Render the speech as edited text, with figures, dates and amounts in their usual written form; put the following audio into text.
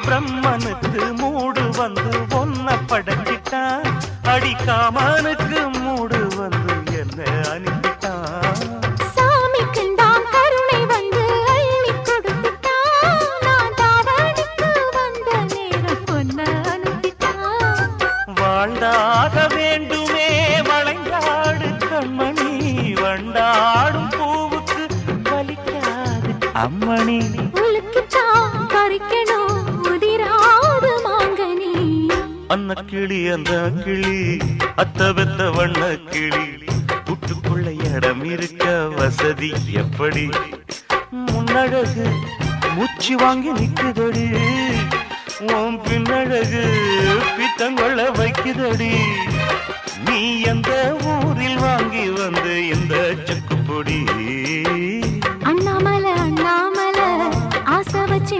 பிரம்மனுக்கு மூடு வந்து ஒன்ன படைச்சிட்டான், அடிக்காமனுக்கு மூடு வந்து என்ன அனுப்பிட்டான். சாமிக்கு தான் கருணை வந்து அள்ளி கொடுத்துட்டான், நான் தாவணிக்கு வந்த நேரம் பொன்ன அனுப்பிட்டான். வாழ்ந்தாக வேண்டுமே வளைந்தாடு கண்மணி, வண்டாடும் பூவுக்கு வலிக்காது அம்மணி. உலுக்கிச்சான் பறிக்கணும் உதிராது மாங்கனி. அன்ன கிளி அந்த கிளி அத்த வெத்த வண்ண கிளி, கூட்டுக்குள்ள இடம் இருக்க வசதி எப்படி? முன்னழகு மூச்சு வாங்கி நிக்குதடி, உன் பின்னழகு பித்தங்கொள்ள வைக்குதடி. நீ எந்த ஊரில் வாங்கி வந்து இந்த செக்கு பொடி? அண்ணாமலை அண்ணாமலை ஆசை வச்சு